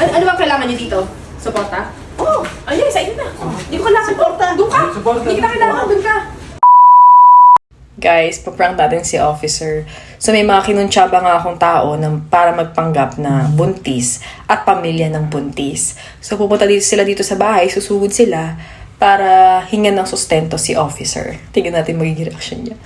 Ano bang kailangan niyo dito? Suporta? Oo. Ayun, sa inyo na. Hindi ko kailangan. Suporta. Doon ka. Hindi kita kailangan. Doon ka. Guys, paprank natin si officer. So may mga kinuntsaba nga akong tao para magpanggap na buntis at pamilya ng buntis. So pupunta sila dito sa bahay, susugod sila para hingan ng sustento si officer. Tingnan natin magiging reaction niya.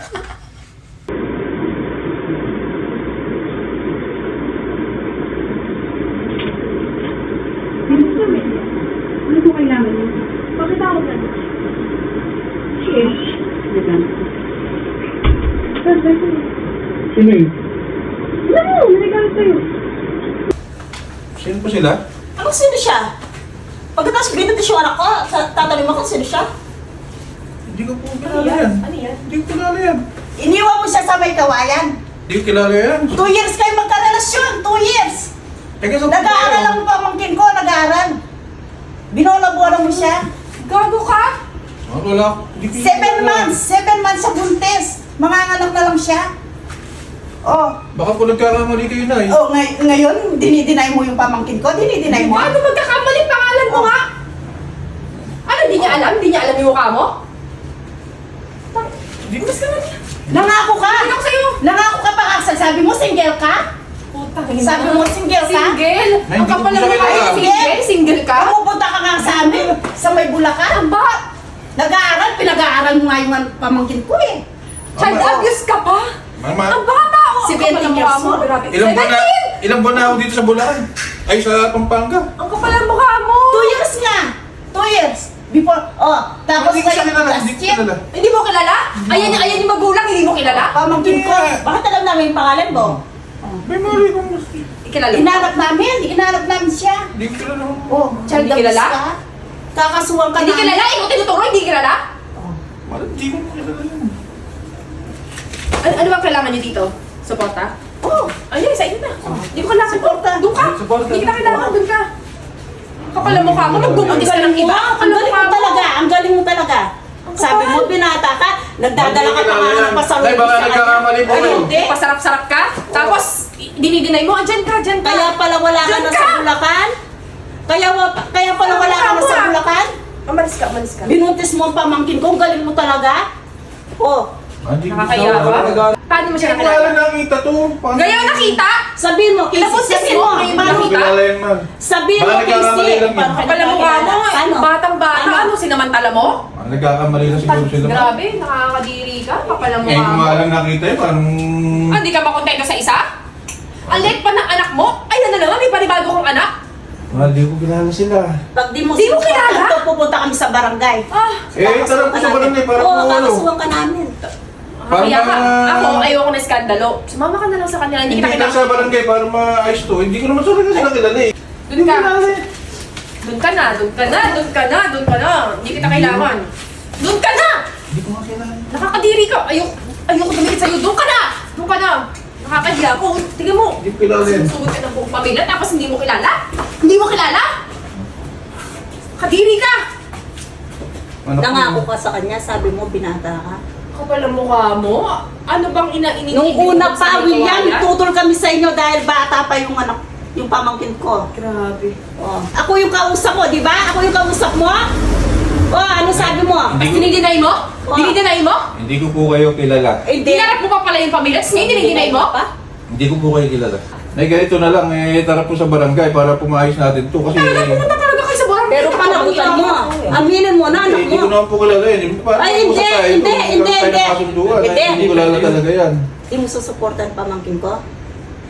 Ano po kailangan niyo? Bakit ako na? Sige. Sino yun? Ano? Naligalit tayo. Sino po sila? Anong sino siya? Pagkatapos binuntis yung anak ko, tatanong mo kung sino siya? Hindi ko po kilala yan. Ano yan? Hindi ko kilala yan. Iniwan mo siya sa may kawayan. Hindi ko kilala yan. 2 years kayo magkarelasyon, 2 years! Teka, sa Nag-aaral ang pamangkin ko, nag-aaral. Binola-bola mo siya. Gago ka? Wala. Hindi ko 7 months, 7 months sa buntis. Manganganak na lang siya. Oh, Baka po nagkakamali kayo na eh. oh ngayon, dinideny mo yung pamangkin ko? Dinideny mo? Ano magkakamali pangalan mo nga? Ano, di niya alam? Di niya alam yung mukha mo? Hindi ko Nangako ka! Ano ko sa'yo? Nangako ka pa, Axel. Sabi mo, single ka? Sabi mo, single ka? Single? Ay, Ang hindi ko kapal po ng siya mukha kilala. Single? Single ka? Pupunta ka nga sa amin, sa may Bulacan. Ba? Nag-aaral, pinag-aaral mo nga yung pamangkin ko eh. Child Oo. abuse ka pa? Mama, Ang bata ako! Ang 17 kapal ng mukha years mo. old. Grabe. ilang buwan na ako dito sa Bulacan? Ay, sa Pampanga. Ang kapal ng mukha mo! 2 years nga. 2 years. Before, oh, tapos Hindi ko siya ngayon, kilala. last Hindi ko year, kilala. Hindi mo kilala? Ayan yung magulang, hindi mo kilala? pamangkin ko. Hindi. Bakit alam namin yung pangalan mo? May mali kong... Kilala mo? Inanap namin siya. Hindi ko kilala. Oh, child Hindi abuse kilala? ka. Kakasuhan ka Hindi namin. kilala? Ikaw tinuturo, hindi kilala? Hindi ko kilala yun. Ano bang kailangan niyo dito? Suporta? Oo. Ayun, sa inyo na. Hindi ko kailangan. Suporta. Doon ka. Suporta. Hindi kita kailangan. Doon ka. Kapal ang mukha mo. Magbubuntis ka ng iba. Ang galing mo talaga. Ang galing mo talaga. Sabi mo, binata ka, nagdadala ka pa nga ng pasalubong Ay, baka nagkakamali po Ay, kayo. hindi. Pasarap-sarap ka. Tapos, dinidinay mo. Andyan ka, dyan ka. Kaya pala wala ka Diyan na ka! sa Bulacan? Kaya pala wala ka na sa Bulacan? Umalis ka, umalis ka. Binuntis mo ang pamangkin ko, ang galing mo talaga? Oh, Hindi ko Nakakaya kilala. ka? Paano mo siya Hindi ko kilala nakilala? nakita to. Paano- Ngayon nakita? sabihin mo, Casey, Inabuntis sabihin mo, mo, may Hindi ko nakita? kilala yan, ma'am. sabihin mo, Baka nagkakamali Casey. lang yun. Kapal ang mukha mo. Paano? Batang-bata. Paano? Ano, sinamantala mo? Nagkakamali na siguro sila. Grabe, nakakadiri ka. Kapal ang Ngayon mukha ko mo. nga lang nakita eh, parang... Ah, di ka ba kontento sa isa? Ang liit pa ng anak mo? Ay, na naman, may panibago kong anak. Hindi ko kilala sila. Pag di mo Di mo kilala? sinuportahan, pupunta kami sa barangay. Ah, Tara po sa barangay para po Oo, ano. kakasuhan ka namin. kaya ka. Para- Ako, ayoko na skandalo. Sumama ka na lang sa kanila. Hindi Hindi kita kita kilala. sa barangay para maayos to. Hindi ko naman sila sila kilala eh. Doon ka. Doon ka na, doon ka na, doon ka na, doon ka na. Hindi kita kailangan. Doon ka na! Hindi ko nga kilala. Nakakadiri ka. Ayoko dumikit sa'yo. Doon ka na! Doon ka na! Nakakahiya ako. Tingnan mo. Hindi ko kilala yan. Sinusugod ka ng buong pamilya tapos hindi mo kilala? Hindi mo kilala? Kadiri ka! Ano po Nangako yun? ka sa kanya, sabi mo, binata ka. Kapal ang mukha mo. Ano bang iniinit Nung una pa, William, tutol kami sa inyo dahil bata pa yung anak, yung pamangkin ko. Grabe. Oh. Ako yung kausap mo, di ba? Ako yung kausap mo? Oh, ano sabi mo? Hindi ko, Dinideny mo? Oh. Dinideny mo? hindi ko po kayo kilala. Hindi. Dinarap mo pa pala yung pamilya? Tapos ngayon dinideny mo? Hindi ko po kayo kilala. Nay, ganito na lang eh, tara po sa barangay para pumayos natin to kasi... Talaga pumunta talaga kayo sa barangay. Pero panagutan mo. Aminin mo na, anak Hindi ko mo. naman po kilala yan. Ay, hindi, hindi. Hindi ko kilala talaga yan. Hindi mo susuportan pamangkin ko?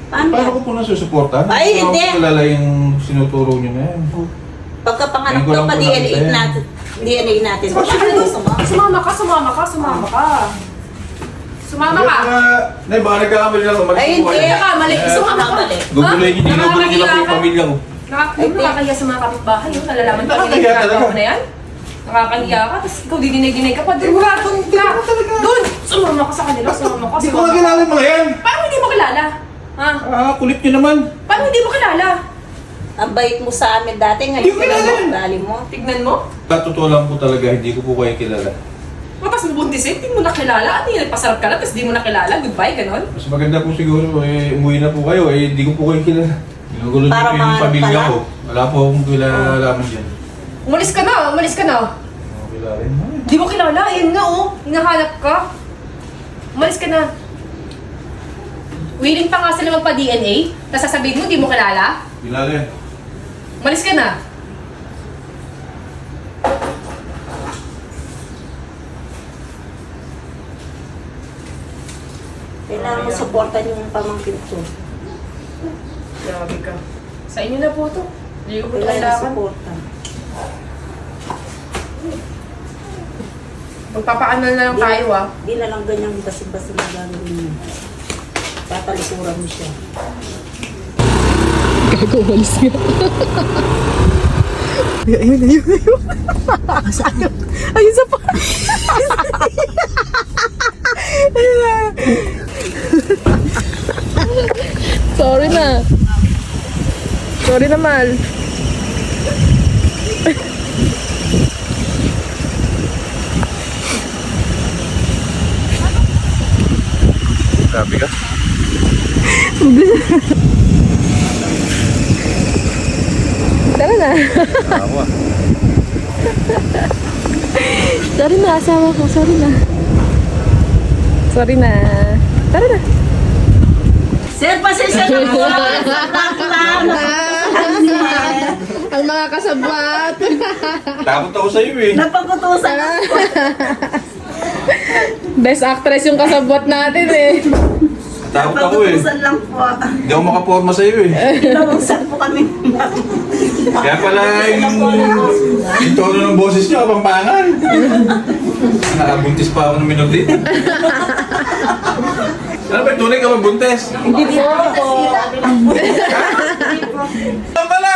Paano Paano yan? ko po nasusuporta? Ay, ko hindi. naman po kilala yung sinuturo nyo na yan. Pagkapanganak Hindi ko ko, lang po pa-DNA nakita yan. natin. DNA natin. Sumama ka na doon. Sumama ka, sumama ka, sumama ka. Sumama ka. Nay, baka nagkakamali lang. Umalis Ay, po hindi. kayo. Mali, sumama ka. Mali. Guguluhin nyo, ginugulo nyo lang po yung pamilya ko. Nakakahiya sa mga kapitbahay, yung nalalaman ko, Nakakahiya ginagawa talaga. mo na yan. Nakakahiya ka, tapos ikaw dinay-dinay ka pa. Doon ka, doon ka. Doon! Sumama ka sa kanila, sumama ka. Hindi ko nga kilala yung mga yan. Paano hindi mo kilala? Ha? Kulit nyo naman. Paano hindi mo kilala? Ang bait mo sa amin dati, Hindi ngayon ko ka lang kilala. ugali mo. Tignan mo. Sa totoo lang po talaga, hindi ko po kayo kilala. Tapos mo buntisin, hindi mo nakilala. Ano yun, nagpasarap ka na, tapos di mo nakilala. Goodbye, ganon. Mas maganda po siguro, umuwi na po kayo, hindi ko po kayo kilala. Nagulo Para dito yung mahanap pamilya ka ko. Wala po akong kilalaman dyan. Umalis ka na, umalis ka na. Ako kilala mo. Di mo kilala, ayun nga oh. Hinahanap ka. Umalis ka na. Willing pa nga sila magpa-DNA? Tapos sasabihin mo, di mo kilala? Kilala yan. Umalis ka na. Kailangan mo supportan yung pamangkin ko. Grabe ka. Sa inyo na po to. Hindi ko po ito Kailangan kailangan. supportan. Magpapaanal na lang tayo ah. Di na lang ganyang basi-basi na gagawin mo. Tatalikuran mo siya. Ayun sa pa. Sorry na. Sorry na, Mal. Grabe ka. Tara na. Ako ah. Sorry na, asawa ko. Sorry na. Sorry na. Tara na. Sir, pasensya na po. Ang mga kasabwat. Takot ako sa iyo eh. Napagutusan ako. Best actress yung kasabwat natin eh. Takot ako eh. Napagutusan lang po. Hindi ako makaporma sa iyo eh. Tinawagsan po kami. Kaya pala yung tono ng boses niyo, kapampangan. Nakabuntis pa ako ng minute. Ano ba, tunay ka mabuntis? Hindi po. Ano pala?